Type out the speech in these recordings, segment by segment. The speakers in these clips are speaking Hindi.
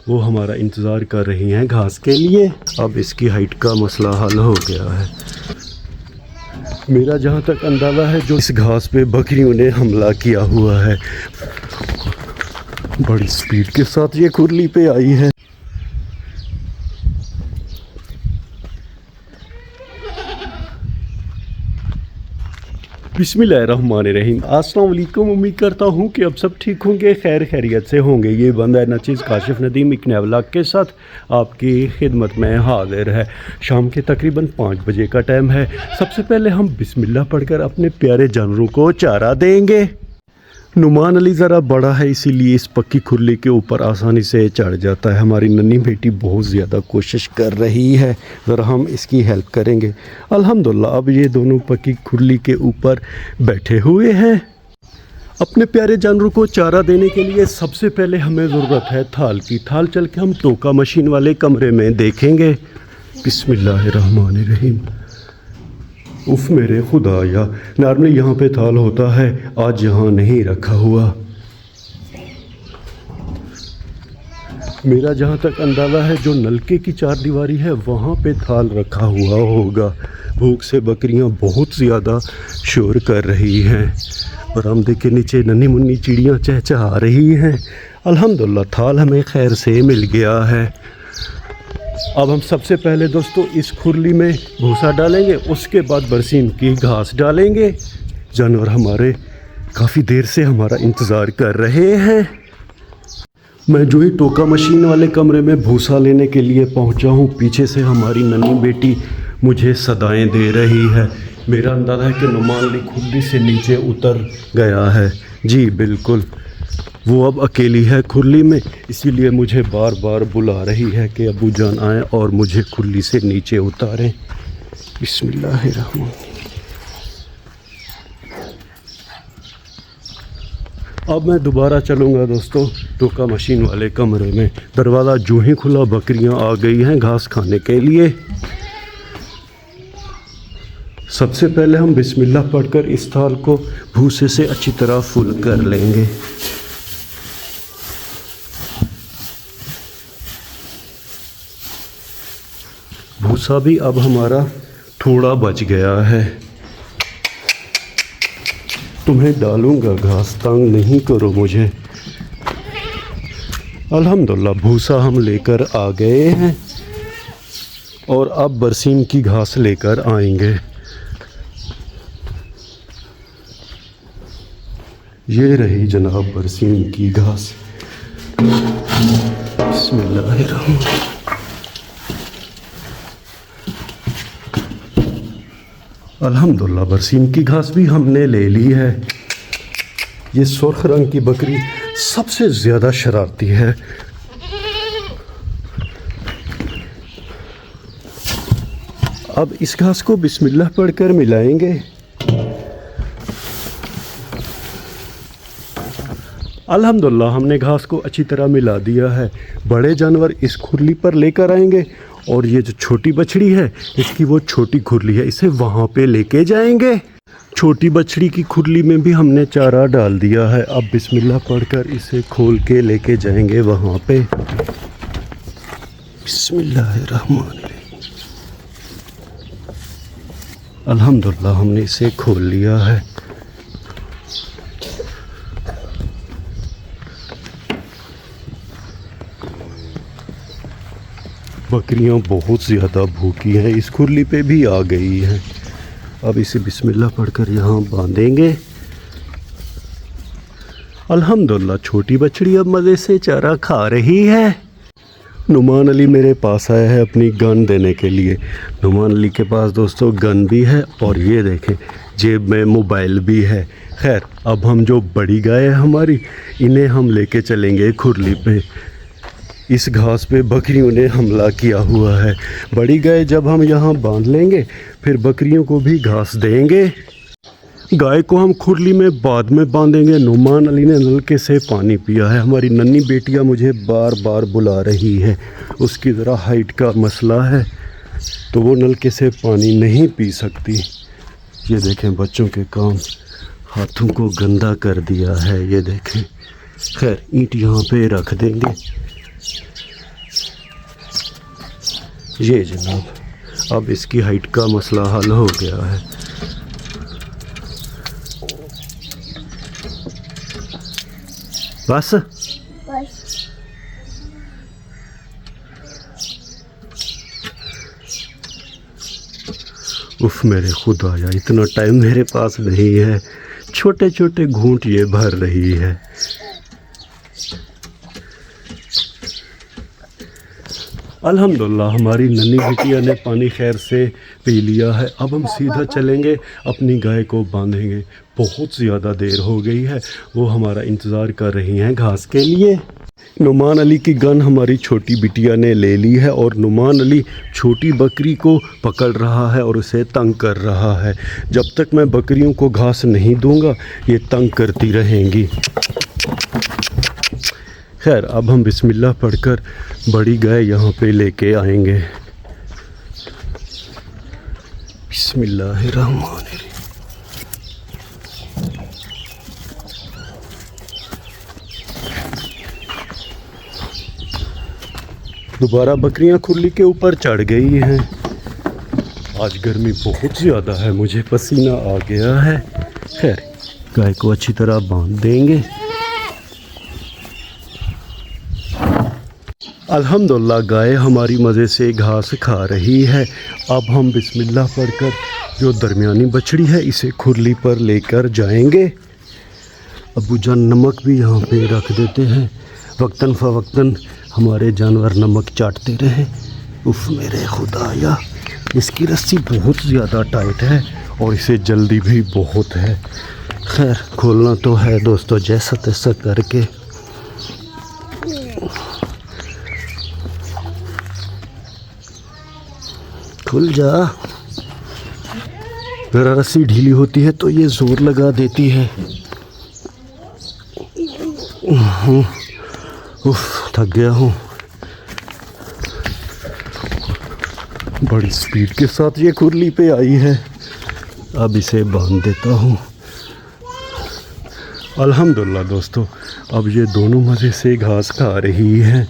वो हमारा इंतज़ार कर रही हैं घास के लिए। अब इसकी हाइट का मसला हल हो गया है। मेरा जहाँ तक अंदाज़ा है जो इस घास पे बकरियों ने हमला किया हुआ है। बड़ी स्पीड के साथ ये खुरली पे आई है। बिस्मिल्लाहिर्रहमानिर्रहीम। अस्सलाम वालेकुम। उम्मीद करता हूँ कि अब सब ठीक होंगे, खैर खैरियत से होंगे। ये बंदा नचीज़ काशिफ नदीम एक नए व्लॉग के साथ आपकी खिदमत में हाजिर है। शाम के तकरीबन 5 बजे का टाइम है। सबसे पहले हम बिस्मिल्लाह पढ़कर अपने प्यारे जानवरों को चारा देंगे। नुमान अली ज़रा बड़ा है, इसीलिए इस पक्की खुरली के ऊपर आसानी से चढ़ जाता है। हमारी नन्ही बेटी बहुत ज़्यादा कोशिश कर रही है, ज़रा हम इसकी हेल्प करेंगे। अल्हम्दुलिल्लाह अब ये दोनों पक्की खुरली के ऊपर बैठे हुए हैं। अपने प्यारे जानवरों को चारा देने के लिए सबसे पहले हमें ज़रूरत है थाल की। थाल चल के हम टोका मशीन वाले कमरे में देखेंगे। बिस्मिल्लाहिर्रहमानिर्रहीम। उफ़ मेरे खुदाया, नॉर्मली यहाँ पे थाल होता है, आज यहाँ नहीं रखा हुआ। मेरा जहाँ तक अंदाज़ा है जो नलके की चारदीवारी है वहाँ पे थाल रखा हुआ होगा। भूख से बकरियाँ बहुत ज़्यादा शोर कर रही हैं। बरामदे के नीचे नन्ही मुन्नी चिड़ियाँ चहचहा रही हैं। अल्हम्दुलिल्लाह थाल हमें खैर से मिल गया है। अब हम सबसे पहले दोस्तों इस खुरली में भूसा डालेंगे, उसके बाद बरसीम की घास डालेंगे। जानवर हमारे काफ़ी देर से हमारा इंतज़ार कर रहे हैं। मैं जो ही टोका मशीन वाले कमरे में भूसा लेने के लिए पहुंचा हूं, पीछे से हमारी नन्ही बेटी मुझे सदाएं दे रही है। मेरा अंदाज़ा है कि नुमान अली खुरली से नीचे उतर गया है। जी बिल्कुल, वो अब अकेली है खुरली में, इसीलिए मुझे बार बार बुला रही है कि अबू जान आएँ और मुझे खुरली से नीचे उतारें। बिस्मिल्लाहिर्रहमान। अब मैं दोबारा चलूँगा दोस्तों टोका मशीन वाले कमरे में। दरवाज़ा जो ही खुला बकरियाँ आ गई हैं घास खाने के लिए। सबसे पहले हम बिस्मिल्लाह पढ़कर इस थाल को भूसे से अच्छी तरह फुल कर लेंगे। भूसा भी अब हमारा थोड़ा बच गया है। तुम्हें डालूंगा घास, तंग नहीं करो मुझे। अल्हम्दुलिल्लाह भूसा हम लेकर आ गए हैं और अब बरसीम की घास लेकर आएंगे। ये रही जनाब बरसीम की घास। बिस्मिल्लाहिर्रहमान। अल्हम्दुलिल्लाह बरसीम की घास भी हमने ले ली है। ये सुर्ख रंग की बकरी सबसे ज़्यादा शरारती है। अब इस घास को बिस्मिल्लाह पढ़कर मिलाएंगे। अल्हम्दुलिल्लाह हमने घास को अच्छी तरह मिला दिया है। बड़े जानवर इस खुरली पर लेकर आएंगे और ये जो छोटी बछड़ी है इसकी वो छोटी खुरली है, इसे वहाँ पे लेके जाएंगे। छोटी बछड़ी की खुरली में भी हमने चारा डाल दिया है। अब बिस्मिल्लाह पढ़कर इसे खोल के लेके जाएंगे वहाँ पे। बिस्मिल्लाहिर्रहमानिर्रहीम। अल्हम्दुलिल्लाह हमने इसे खोल लिया है। बकरियां बहुत ज़्यादा भूखी हैं, इस खुरली पे भी आ गई हैं। अब इसे बिस्मिल्लाह पढ़कर यहाँ बांधेंगे। अल्हम्दुलिल्लाह छोटी बछड़ी अब मज़े से चारा खा रही है। नुमान अली मेरे पास आया है अपनी गन देने के लिए। नुमान अली के पास दोस्तों गन भी है और ये देखें जेब में मोबाइल भी है। खैर अब हम जो बड़ी गाय है हमारी, इन्हें हम लेके चलेंगे खुरली पे। इस घास पे बकरियों ने हमला किया हुआ है। बड़ी गाय जब हम यहाँ बांध लेंगे फिर बकरियों को भी घास देंगे। गाय को हम खुरली में बाद में बांधेंगे। नुमान अली ने नलके से पानी पिया है। हमारी नन्ही बेटियाँ मुझे बार बार बुला रही है, उसकी ज़रा हाइट का मसला है तो वो नलके से पानी नहीं पी सकती। ये देखें बच्चों के काम, हाथों को गंदा कर दिया है। ये देखें, खैर ईंट यहाँ पे रख देंगे। ये जनाब, अब इसकी हाइट का मसला हल हो गया है। बस उफ मेरे खुदाया, इतना टाइम मेरे पास नहीं है। छोटे छोटे घूंट ये भर रही है। अल्हम्दुलिल्लाह हमारी नन्ही बिटिया ने पानी खैर से पी लिया है। अब हम सीधा चलेंगे, अपनी गाय को बांधेंगे। बहुत ज़्यादा देर हो गई है, वो हमारा इंतज़ार कर रही हैं घास के लिए। नुमान अली की गन हमारी छोटी बिटिया ने ले ली है और नुमान अली छोटी बकरी को पकड़ रहा है और उसे तंग कर रहा है। जब तक मैं बकरियों को घास नहीं दूंगा ये तंग करती रहेंगी। खैर अब हम बिस्मिल्लाह पढ़कर बड़ी गाय यहाँ पे लेके आएंगे। बिस्मिल्लाहिर्रहमानिर्रहीम। दोबारा बकरियां खुरली के ऊपर चढ़ गई हैं। आज गर्मी बहुत ज़्यादा है, मुझे पसीना आ गया है। खैर गाय को अच्छी तरह बांध देंगे। अल्हम्दुलिल्लाह गाय हमारी मज़े से घास खा रही है। अब हम बिस्मिल्लाह पढ़कर जो दरमियानी बछड़ी है इसे खुरली पर लेकर जाएंगे। अबू जान नमक भी यहाँ पे रख देते हैं, वक्तन फ़वक्तन हमारे जानवर नमक चाटते रहे। उफ मेरे खुदाया, इसकी रस्सी बहुत ज़्यादा टाइट है और इसे जल्दी भी बहुत है। खैर खोलना तो है दोस्तों, जैसा तैसा करके। खुल जा। ज़रा रस्सी ढीली होती है तो ये ज़ोर लगा देती है। उफ थक गया हूँ। बड़ी स्पीड के साथ ये खुरली पे आई है। अब इसे बांध देता हूँ। अल्हम्दुलिल्लाह दोस्तों, अब ये दोनों मज़े से घास खा रही हैं।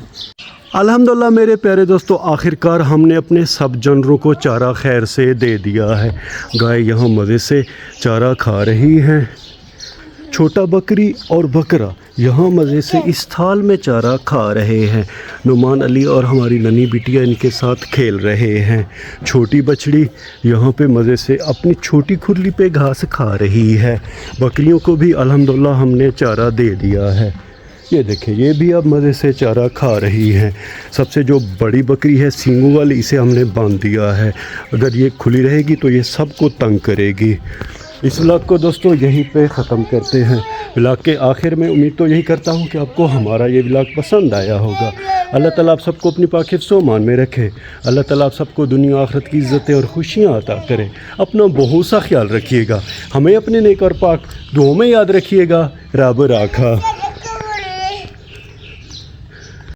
अल्हम्दुलिल्लाह मेरे प्यारे दोस्तों, आखिरकार हमने अपने सब जानवरों को चारा खैर से दे दिया है। गाय यहाँ मज़े से चारा खा रही हैं। छोटा बकरी और बकरा यहाँ मज़े से इस थाल में चारा खा रहे हैं। नुमान अली और हमारी नन्ही बिटिया इनके साथ खेल रहे हैं। छोटी बछड़ी यहाँ पे मज़े से अपनी छोटी खुरली पे घास खा रही है। बकरियों को भी अल्हम्दुलिल्लाह हमने चारा दे दिया है। ये देखें, ये भी अब मज़े से चारा खा रही हैं। सबसे जो बड़ी बकरी है सींगों वाली, इसे हमने बांध दिया है। अगर ये खुली रहेगी तो ये सबको तंग करेगी। इस व्लॉग को दोस्तों यहीं पे ख़त्म करते हैं। व्लॉग के आखिर में उम्मीद तो यही करता हूँ कि आपको हमारा ये व्लॉग पसंद आया होगा। अल्लाह ताला आप सबको अपनी पाक हिफ्ज़ मान में रखे। अल्लाह ताला आप सबको दुनिया आखिरत की इज़्ज़तें और खुशियाँ अता करे। अपना बहुत सा ख्याल रखिएगा। हमें अपने नेक और पाक दुआओं में याद रखिएगा। रब राखा।